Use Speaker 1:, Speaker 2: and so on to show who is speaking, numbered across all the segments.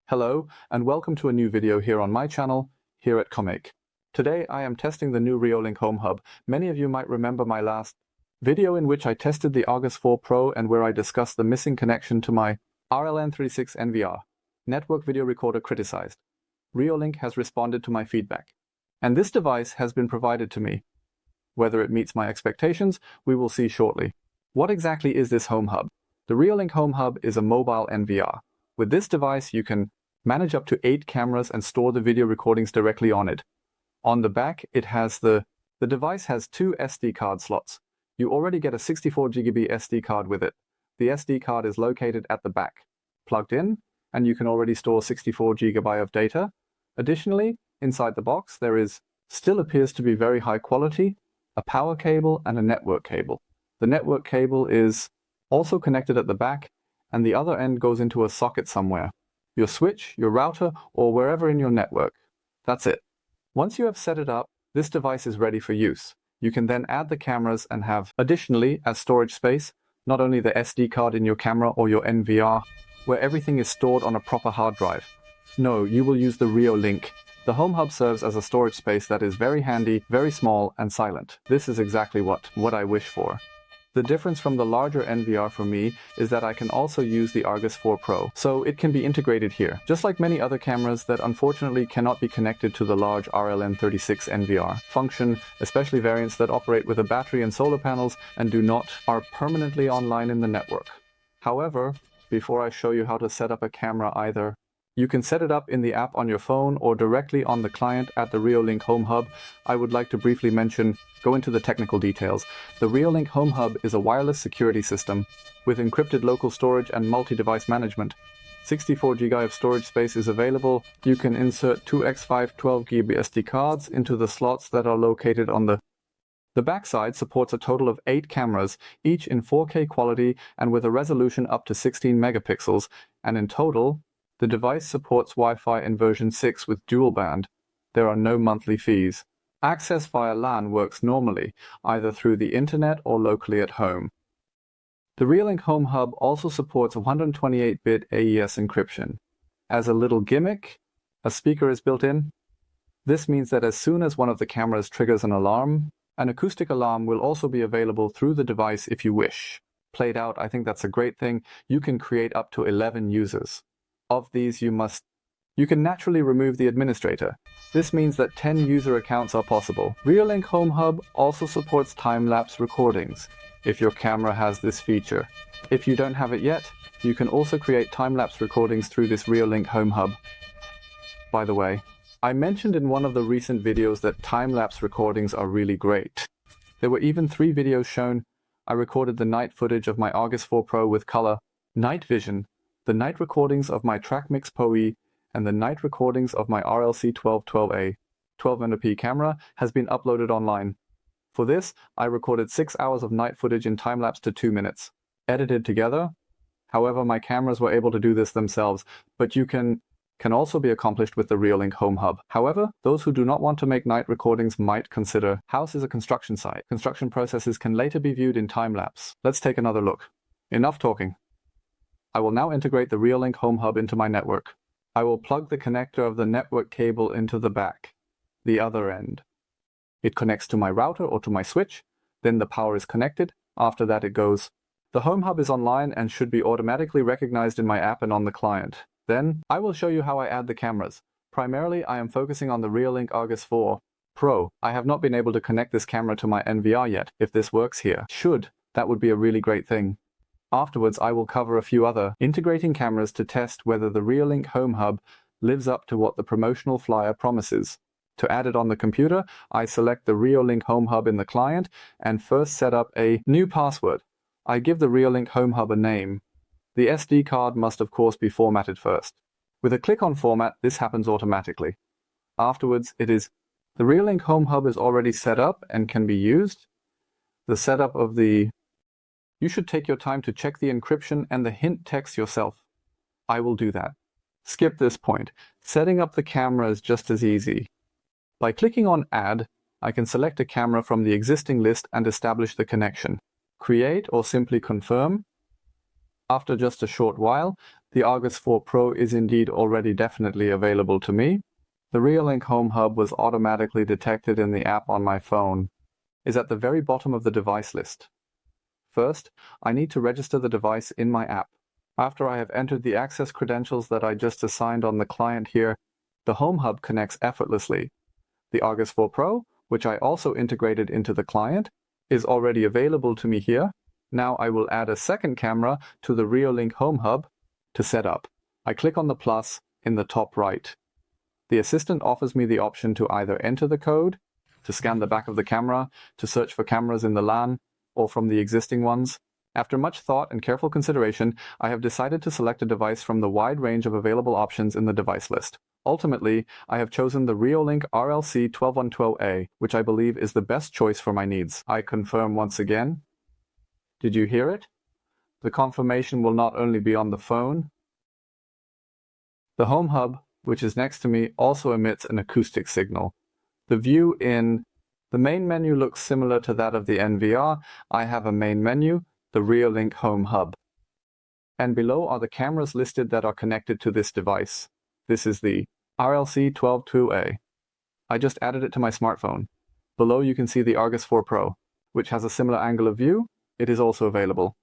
Speaker 1: Hello, and welcome to a new video here on my channel, here at commaik. Today I am testing the new Reolink Home Hub. Many of you might remember my last video in which I tested the Argus 4 Pro and where I discussed the missing connection to my RLN36 NVR, network video recorder criticized. Reolink has responded to my feedback, and this device has been provided to me. Whether it meets my expectations, we will see shortly. What exactly is this Home Hub? The Reolink Home Hub is a mobile NVR. With this device, you can manage up to 8 cameras and store the video recordings directly on it. On the back, it has the device has 2 SD card slots. You already get a 64GB SD card with it. The SD card is located at the back, plugged in, and you can already store 64GB of data. Additionally, inside the box, there still appears to be very high quality, a power cable and a network cable. The network cable is also connected at the back, and the other end goes into a socket somewhere. Your switch, your router, or wherever in your network. That's it. Once you have set it up, this device is ready for use. You can then add the cameras and have, additionally, as storage space, not only the SD card in your camera or your NVR, where everything is stored on a proper hard drive. No, you will use the Reolink. The Home Hub serves as a storage space that is very handy, very small, and silent. This is exactly what I wish for. The difference from the larger NVR for me is that I can also use the Argus 4 Pro, so it can be integrated here. Just like many other cameras that unfortunately cannot be connected to the large RLN36 NVR function, especially variants that operate with a battery and solar panels and are permanently online in the network. However, before I show you how to set up a camera you can set it up in the app on your phone or directly on the client at the Reolink Home Hub. I would like to briefly go into the technical details. The Reolink Home Hub is a wireless security system with encrypted local storage and multi-device management. 64GB of storage space is available. You can insert 2x5 12GB SD cards into the slots that are located on the backside. Supports a total of 8 cameras, each in 4K quality and with a resolution up to 16 megapixels, and in total, the device supports Wi-Fi in version 6 with dual band. There are no monthly fees. Access via LAN works normally, either through the internet or locally at home. The Reolink Home Hub also supports 128-bit AES encryption. As a little gimmick, a speaker is built in. This means that as soon as one of the cameras triggers an alarm, an acoustic alarm will also be available through the device if you wish. Played out, I think that's a great thing. You can create up to 11 users. Of these, you can naturally remove the administrator. This means that 10 user accounts are possible. Reolink Home Hub also supports time-lapse recordings, if your camera has this feature. If you don't have it yet, you can also create time-lapse recordings through this Reolink Home Hub. By the way, I mentioned in one of the recent videos that time-lapse recordings are really great. There were even 3 videos shown. I recorded the night footage of my Argus 4 Pro with color, night vision, the night recordings of my TrackMix PoE, and the night recordings of my RLC 1212A 1200p camera has been uploaded online. For this, I recorded 6 hours of night footage in time-lapse to 2 minutes, edited together. However, my cameras were able to do this themselves, but you can also be accomplished with the Reolink Home Hub. However, those who do not want to make night recordings might consider house is a construction site. Construction processes can later be viewed in time-lapse. Let's take another look. Enough talking. I will now integrate the Reolink Home Hub into my network. I will plug the connector of the network cable into the back, the other end. It connects to my router or to my switch, then the power is connected. After that it goes. The Home Hub is online and should be automatically recognized in my app and on the client. Then, I will show you how I add the cameras. Primarily, I am focusing on the Reolink Argus 4 Pro. I have not been able to connect this camera to my NVR yet. If this works here, that would be a really great thing. Afterwards, I will cover a few other integrating cameras to test whether the Reolink Home Hub lives up to what the promotional flyer promises. To add it on the computer, I select the Reolink Home Hub in the client and first set up a new password. I give the Reolink Home Hub a name. The SD card must of course be formatted first. With a click on Format, this happens automatically. Afterwards, the Reolink Home Hub is already set up and can be used. The setup of You should take your time to check the encryption and the hint text yourself. I will do that. Skip this point. Setting up the camera is just as easy. By clicking on Add, I can select a camera from the existing list and establish the connection. Create or simply confirm. After just a short while, The Argus 4 Pro is indeed already definitely available to me. The Reolink Home Hub was automatically detected in the app on my phone. Is at the very bottom of the device list. First, I need to register the device in my app. After I have entered the access credentials that I just assigned on the client here, the Home Hub connects effortlessly. The Argus 4 Pro, which I also integrated into the client, is already available to me here. Now I will add a second camera to the Reolink Home Hub to set up. I click on the plus in the top right. The assistant offers me the option to either enter the code, to scan the back of the camera, to search for cameras in the LAN, or from the existing ones. After much thought and careful consideration, I have decided to select a device from the wide range of available options in the device list. Ultimately, I have chosen the Reolink RLC 12112A, which I believe is the best choice for my needs. I confirm once again. Did you hear it? The confirmation will not only be on the phone. The Home Hub, which is next to me, also emits an acoustic signal. The view in the main menu looks similar to that of the NVR. I have a main menu, the Reolink Home Hub. And below are the cameras listed that are connected to this device. This is the RLC 122A. I just added it to my smartphone. Below you can see the Argus 4 Pro, which has a similar angle of view. It is also available.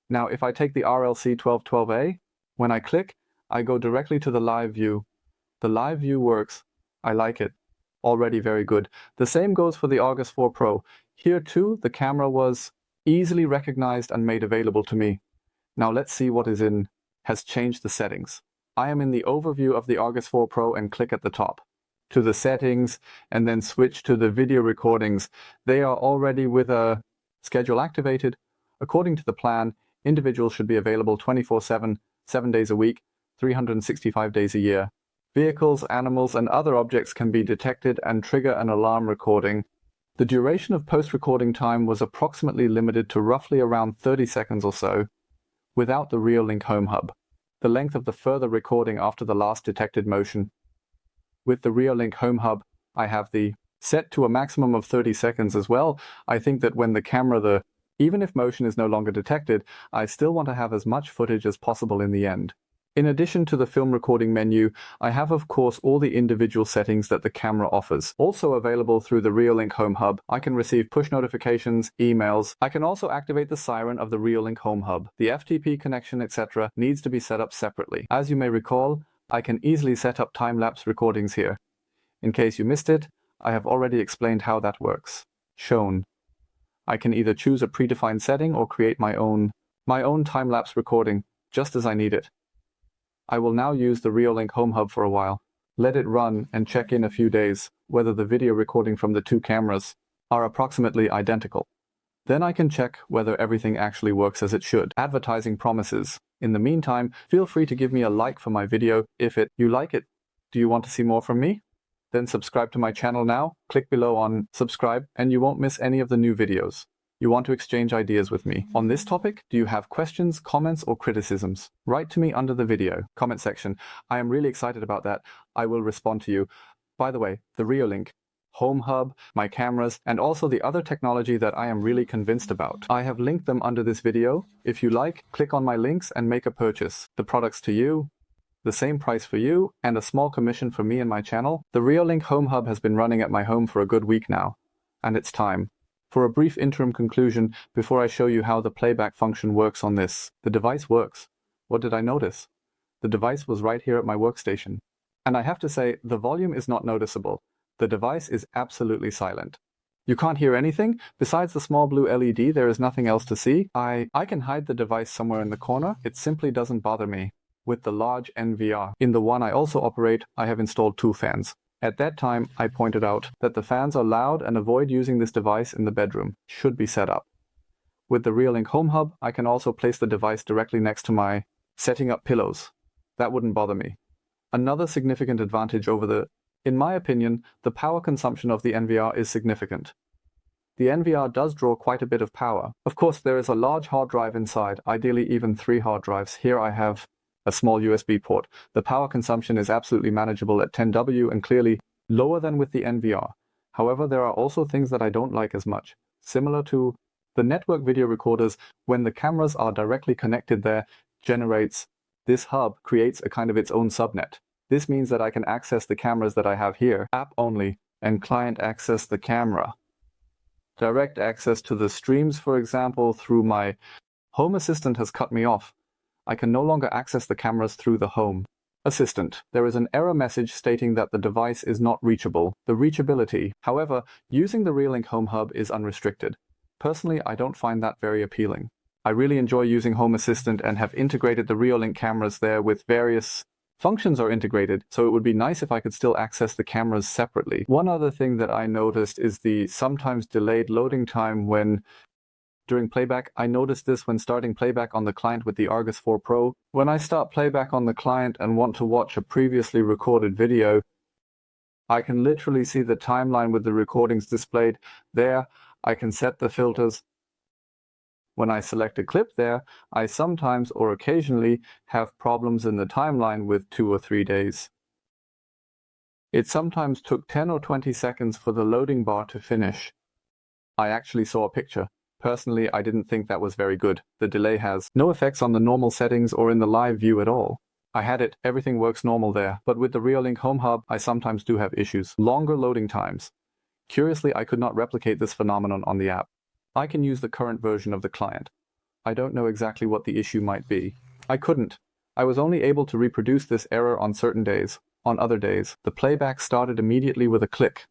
Speaker 1: Now if I take the RLC 1212A, when I click, I go directly to the live view. The live view works. I like it. Already very good. The same goes for the Argus 4 Pro. Here too, the camera was easily recognized and made available to me. Now let's see what has changed the settings. I am in the overview of the Argus 4 Pro and click at the top. To the settings and then switch to the video recordings. They are already with a schedule activated. According to the plan, individuals should be available 24/7, 7 days a week, 365 days a year. Vehicles, animals, and other objects can be detected and trigger an alarm recording. The duration of post-recording time was approximately limited to roughly around 30 seconds or so, without the Reolink Home Hub. The length of the further recording after the last detected motion. With the Reolink Home Hub, I have the set to a maximum of 30 seconds as well. I think that when the camera, even if motion is no longer detected, I still want to have as much footage as possible in the end. In addition to the film recording menu, I have of course all the individual settings that the camera offers. Also available through the Reolink Home Hub, I can receive push notifications, emails. I can also activate the siren of the Reolink Home Hub. The FTP connection, etc. needs to be set up separately. As you may recall, I can easily set up time-lapse recordings here. In case you missed it, I have already explained how that works. Shown. I can either choose a predefined setting or create my own time-lapse recording, just as I need it. I will now use the Reolink Home Hub for a while. Let it run and check in a few days whether the video recording from the two cameras are approximately identical. Then I can check whether everything actually works as it should. Advertising promises. In the meantime, feel free to give me a like for my video if you like it. Do you want to see more from me? Then subscribe to my channel now. Click below on subscribe and you won't miss any of the new videos. You want to exchange ideas with me. On this topic, do you have questions, comments, or criticisms? Write to me under the video, comment section. I am really excited about that. I will respond to you. By the way, the Reolink Home Hub, my cameras, and also the other technology that I am really convinced about. I have linked them under this video. If you like, click on my links and make a purchase. The products to you, the same price for you, and a small commission for me and my channel. The Reolink Home Hub has been running at my home for a good week now, and it's time. For a brief interim conclusion, before I show you how the playback function works on this, the device works. What did I notice? The device was right here at my workstation. And I have to say, the volume is not noticeable. The device is absolutely silent. You can't hear anything? Besides the small blue LED, there is nothing else to see. I can hide the device somewhere in the corner. It simply doesn't bother me. With the large NVR. In the one I also operate, I have installed 2 fans. At that time, I pointed out that the fans are loud and avoid using this device in the bedroom. Should be set up. With the Reolink Home Hub, I can also place the device directly next to my setting up pillows. That wouldn't bother me. Another significant advantage over in my opinion, the power consumption of the NVR is significant. The NVR does draw quite a bit of power. Of course, there is a large hard drive inside, ideally even 3 hard drives. Here I have a small USB port. The power consumption is absolutely manageable at 10W and clearly lower than with the NVR. However, there are also things that I don't like as much. Similar to the network video recorders, when the cameras are directly connected there, generates This hub creates a kind of its own subnet. This means that I can access the cameras that I have here, app only, and client access the camera. Direct access to the streams, for example, through my Home Assistant has cut me off. I can no longer access the cameras through the Home Assistant. There is an error message stating that the device is not reachable. The reachability, however, using the Reolink Home Hub is unrestricted. Personally, I don't find that very appealing. I really enjoy using Home Assistant and have integrated the Reolink cameras there with various functions are integrated, so it would be nice if I could still access the cameras separately. One other thing that I noticed is the sometimes delayed loading time during Playback. I noticed this when starting Playback on the client with the Argus 4 Pro. When I start Playback on the client and want to watch a previously recorded video, I can literally see the timeline with the recordings displayed there. I can set the filters. When I select a clip there, I sometimes or occasionally have problems in the timeline with 2 or 3 days. It sometimes took 10 or 20 seconds for the loading bar to finish. I actually saw a picture. Personally, I didn't think that was very good. The delay has no effects on the normal settings or in the live view at all. I had it, everything works normal there, but with the Reolink Home Hub, I sometimes do have issues. Longer loading times. Curiously, I could not replicate this phenomenon on the app. I can use the current version of the client. I don't know exactly what the issue might be. I couldn't. I was only able to reproduce this error on certain days. On other days, the playback started immediately with a click.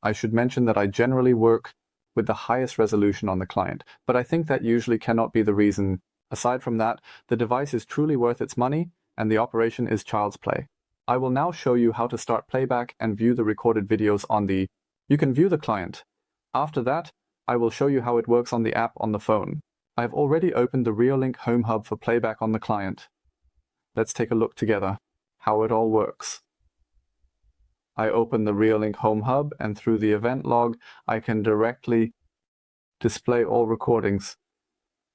Speaker 1: I should mention that I generally work with the highest resolution on the client, but I think that usually cannot be the reason. Aside from that, the device is truly worth its money, and the operation is child's play. I will now show you how to start Playback and view the recorded videos on the... You can view the client. After that, I will show you how it works on the app on the phone. I have already opened the Reolink Home Hub for Playback on the client. Let's take a look together, how it all works. I open the Reolink Home Hub, and through the event log, I can directly display all recordings.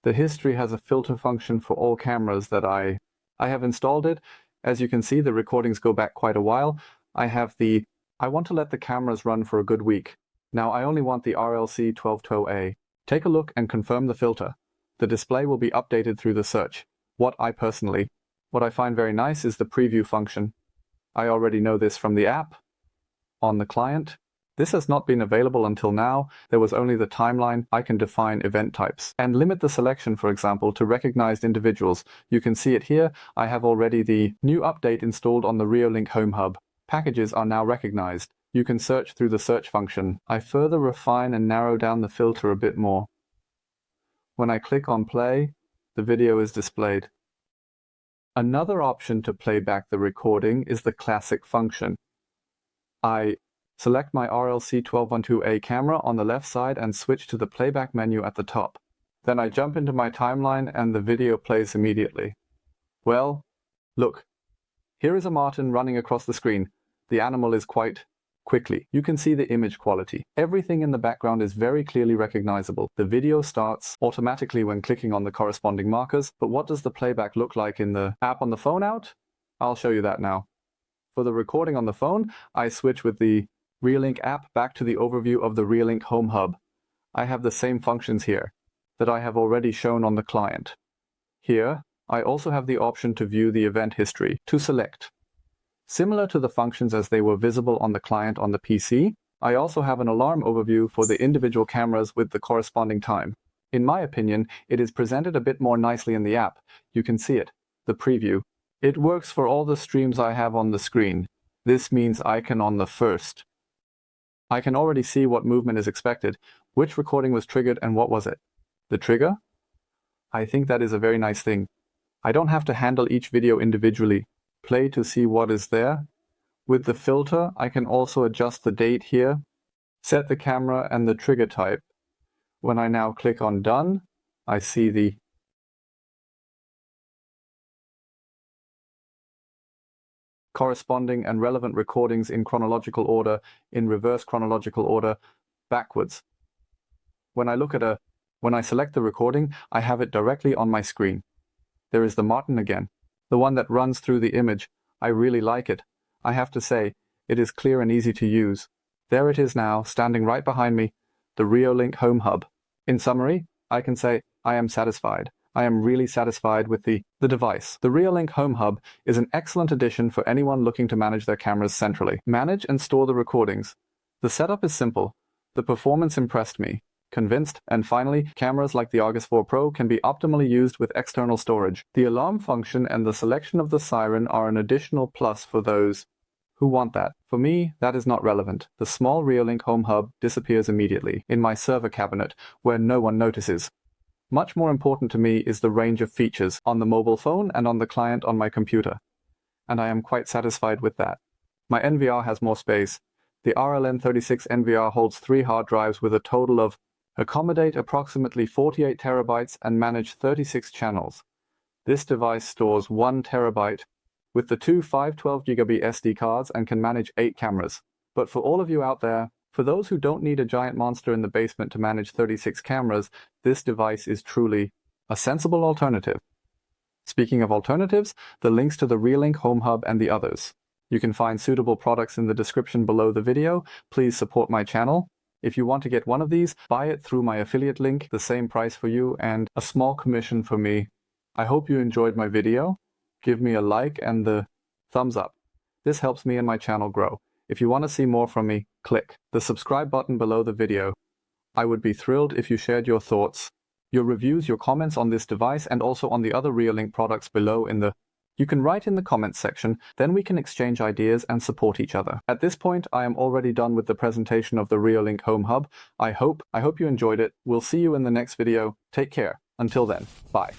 Speaker 1: The history has a filter function for all cameras that I have installed it. As you can see, the recordings go back quite a while. I want to let the cameras run for a good week. Now I only want the RLC 1212A. Take a look and confirm the filter. The display will be updated through the search. What I find very nice is the preview function. I already know this from the app. On the client, this has not been available until now. There was only the timeline. I can define event types and limit the selection, for example, to recognized individuals. You can see it here. I have already the new update installed on the Reolink Home Hub. Packages are now recognized. You can search through the search function. I further refine and narrow down the filter a bit more. When I click on play, the video is displayed. Another option to play back the recording is the classic function. I select my RLC 1212A camera on the left side and switch to the playback menu at the top. Then I jump into my timeline and the video plays immediately. Well, look. Here is a marten running across the screen. The animal is quite quickly. You can see the image quality. Everything in the background is very clearly recognizable. The video starts automatically when clicking on the corresponding markers, but what does the playback look like in the app on the phone out? I'll show you that now. For the recording on the phone, I switch with the Reolink app back to the overview of the Reolink Home Hub. I have the same functions here that I have already shown on the client. Here, I also have the option to view the event history, to select. Similar to the functions as they were visible on the client on the PC, I also have an alarm overview for the individual cameras with the corresponding time. In my opinion, it is presented a bit more nicely in the app. You can see it, the preview. It works for all the streams I have on the screen. This means I can already see what movement is expected, which recording was triggered and what was it. The trigger? I think that is a very nice thing. I don't have to handle each video individually. Play to see what is there. With the filter, I can also adjust the date here, set the camera and the trigger type. When I now click on Done, I see the corresponding and relevant recordings in chronological order, in reverse chronological order, backwards. When I select the recording, I have it directly on my screen. There is the marten again. The one that runs through the image. I really like it. I have to say, it is clear and easy to use. There it is now, standing right behind me, the Reolink Home Hub. In summary, I can say, I am satisfied. I am really satisfied with the device. The Reolink Home Hub is an excellent addition for anyone looking to manage their cameras centrally. Manage and store the recordings. The setup is simple. The performance impressed me. Convinced. And finally, cameras like the Argus 4 Pro can be optimally used with external storage. The alarm function and the selection of the siren are an additional plus for those who want that. For me, that is not relevant. The small Reolink Home Hub disappears immediately in my server cabinet where no one notices. Much more important to me is the range of features on the mobile phone and on the client on my computer. And I am quite satisfied with that. My NVR has more space. The RLN36 NVR holds 3 hard drives with a total of accommodate approximately 48 terabytes and manage 36 channels. This device stores 1 terabyte with the two 512GB SD cards and can manage 8 cameras. But for all of you out there, for those who don't need a giant monster in the basement to manage 36 cameras, this device is truly a sensible alternative. Speaking of alternatives, the links to the Reolink Home Hub and the others. You can find suitable products in the description below the video. Please support my channel. If you want to get one of these, buy it through my affiliate link, the same price for you and a small commission for me. I hope you enjoyed my video. Give me a like and the thumbs up. This helps me and my channel grow. If you want to see more from me, click the subscribe button below the video. I would be thrilled if you shared your thoughts, your reviews, your comments on this device and also on the other Reolink products below in the You can write in the comments section, then we can exchange ideas and support each other. At this point, I am already done with the presentation of the Reolink Home Hub. I hope you enjoyed it. We'll see you in the next video. Take care. Until then, bye.